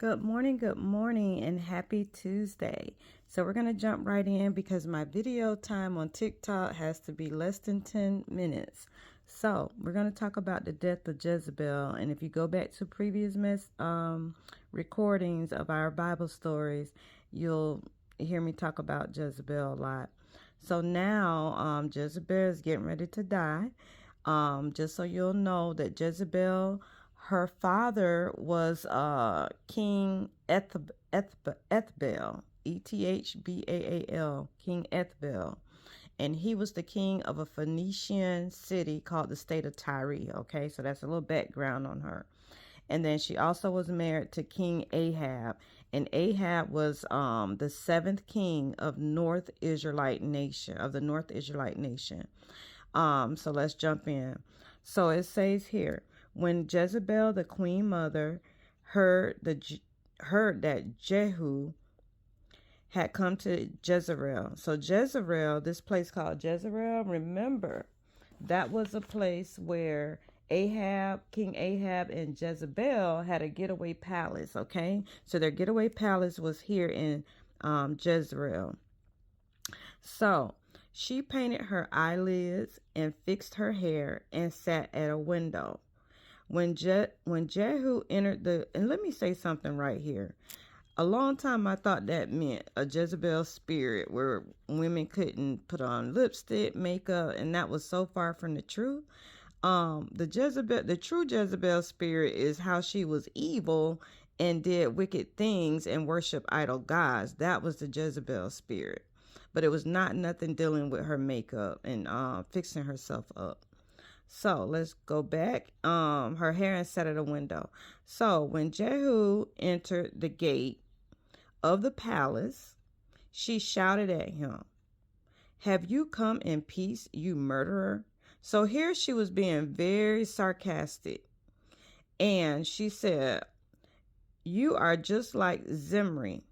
good morning, and happy Tuesday. So we're going to jump right in because my video time on TikTok has to be less than 10 minutes. So we're going to talk about the death of Jezebel. And if you go back to previous recordings of our Bible stories, you'll hear me talk about Jezebel a lot. So now Jezebel is getting ready to die. Just so you'll know that Jezebel, her father was King Ethbaal, Ethbaal, King Ethbaal. And he was the king of a Phoenician city called the state of Tyre. Okay, so that's a little background on her. And then she also was married to King Ahab. And Ahab was the seventh king of the North Israelite nation. So let's jump in. So it says here, when Jezebel, the queen mother, heard that Jehu had come to Jezreel. So Jezreel, this place called Jezreel, remember, that was a place where King Ahab and Jezebel had a getaway palace, okay? So their getaway palace was here in Jezreel. So she painted her eyelids and fixed her hair and sat at a window. When Jehu entered and let me say something right here. A long time I thought that meant a Jezebel spirit where women couldn't put on lipstick, makeup, and that was so far from the truth. The true Jezebel spirit is how she was evil and did wicked things and worship idol gods. That was the Jezebel spirit. But it was not nothing dealing with her makeup and fixing herself up. So let's go back. Her hair and sat at a window. So when Jehu entered the gate of the palace, she shouted at him, "Have you come in peace, you murderer?" So here she was being very sarcastic. And she said, "You are just like Zimri,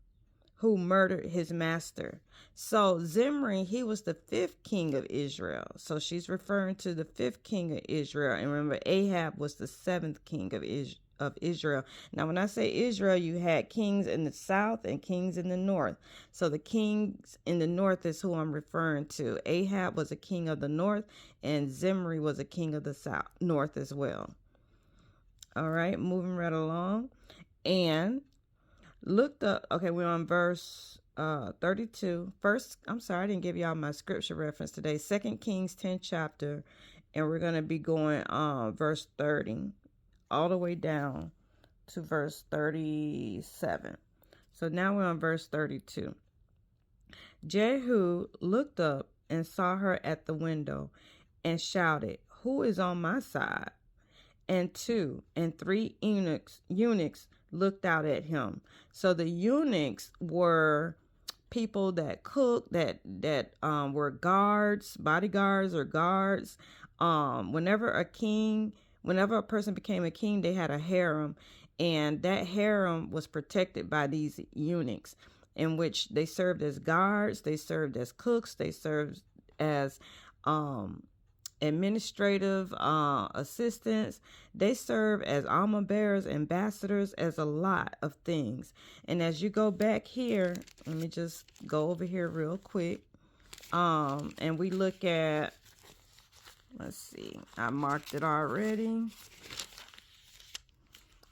who murdered his master." So Zimri, he was the fifth king of Israel. So she's referring to the fifth king of Israel. And remember, Ahab was the seventh king of Israel. Now, when I say Israel, you had kings in the south and kings in the north. So the kings in the north is who I'm referring to. Ahab was a king of the north, and Zimri was a king of the north as well. All right, moving right along. And looked up, okay, we're on verse 32. First, I'm sorry, I didn't give y'all my scripture reference today. 2 Kings 10 chapter, and we're going to be going verse 30 all the way down to verse 37. So now we're on verse 32. Jehu looked up and saw her at the window and shouted, "Who is on my side?" And 2 and 3 eunuchs looked out at him. So the eunuchs were people that cooked, that were guards, bodyguards or guards. Whenever a person became a king, they had a harem, and that harem was protected by these eunuchs, in which they served as guards, they served as cooks, they served as administrative assistants. They serve as armor bearers, ambassadors, as a lot of things. And as you go back here, let me just go over here real quick. And we look at, let's see, I marked it already.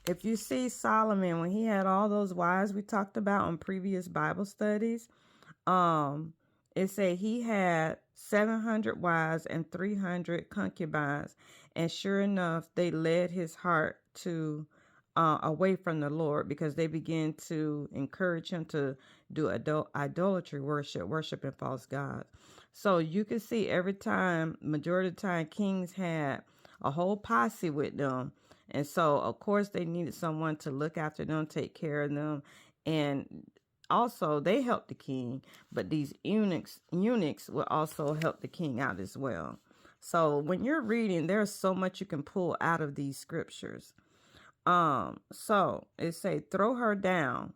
If you see Solomon, when he had all those wives we talked about on previous Bible studies, it said he had 700 wives and 300 concubines, and sure enough, they led his heart to away from the Lord, because they began to encourage him to do idolatry worshiping false gods. So you can see every time, majority of the time, kings had a whole posse with them, and so of course they needed someone to look after them, take care of them, and also they helped the king, but these eunuchs will also help the king out as well. So when you're reading, there's so much you can pull out of these scriptures. So it say, "Throw her down."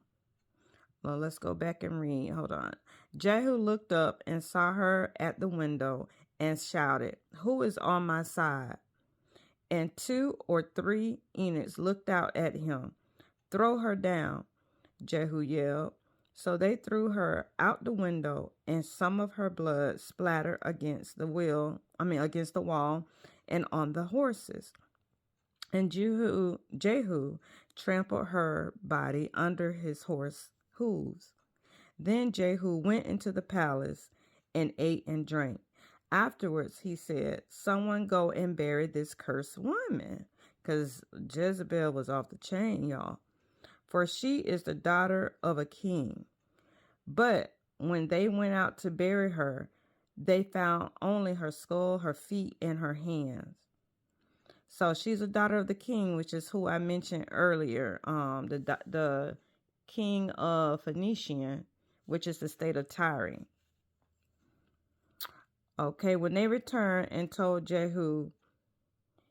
Well, let's go back and read. Hold on. Jehu looked up and saw her at the window and shouted, "Who is on my side?" And 2 or 3 eunuchs looked out at him. "Throw her down." Jehu yelled. So they threw her out the window, and some of her blood splattered against the wall and on the horses. And Jehu trampled her body under his horse hooves. Then Jehu went into the palace and ate and drank. Afterwards, he said, "Someone go and bury this cursed woman." Because Jezebel was off the chain, y'all. For she is the daughter of a king. But when they went out to bury her, they found only her skull, her feet, and her hands. So she's a daughter of the king, which is who I mentioned earlier, the king of Phoenician, which is the state of Tyre. Okay, when they returned and told Jehu,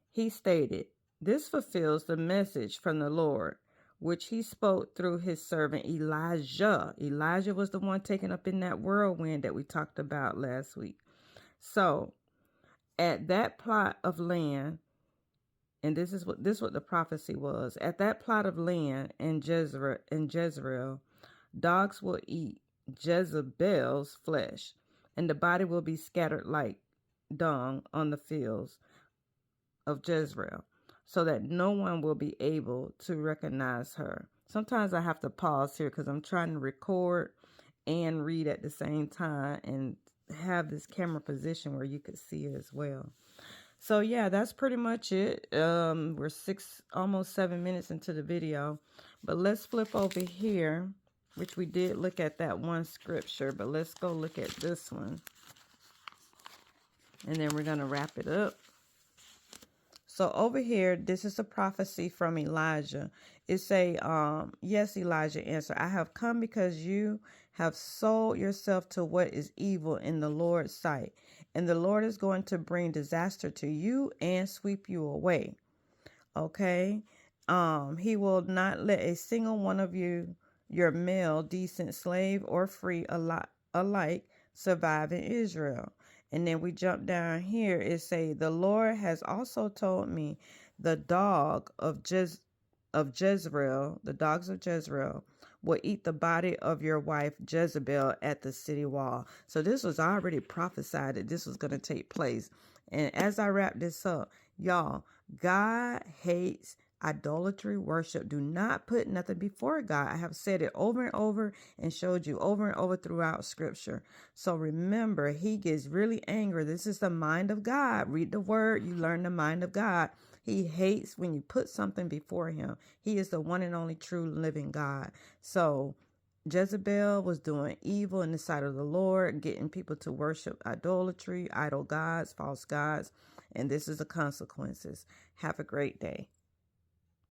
he stated, "This fulfills the message from the Lord, which he spoke through his servant Elijah." Elijah was the one taken up in that whirlwind that we talked about last week. So, at that plot of land, and this is what the prophecy was. At that plot of land in Jezreel, dogs will eat Jezebel's flesh, and the body will be scattered like dung on the fields of Jezreel, so that no one will be able to recognize her. Sometimes I have to pause here because I'm trying to record and read at the same time and have this camera position where you could see it as well. So yeah, that's pretty much it. We're almost 7 minutes into the video, but let's flip over here, which we did look at that one scripture, but let's go look at this one, and then we're going to wrap it up. So over here, this is a prophecy from Elijah. It say, yes, Elijah answered, "I have come because you have sold yourself to what is evil in the Lord's sight. And the Lord is going to bring disaster to you and sweep you away." Okay. He will not let a single one of you, your male, decent slave or free alike, survive in Israel. And then we jump down here. It say, "The Lord has also told me the dog of Jezreel, the dogs of Jezreel, will eat the body of your wife Jezebel at the city wall." So this was already prophesied that this was going to take place. And as I wrap this up, y'all, God hates idolatry worship. Do not put nothing before God. I have said it over and over and showed you over and over throughout scripture. So remember, he gets really angry. This is the mind of God. Read the word, you learn the mind of God. He hates when you put something before him. He is the one and only true living God. So Jezebel was doing evil in the sight of the Lord, getting people to worship idolatry, idol gods, false gods, and this is the consequences. Have a great day.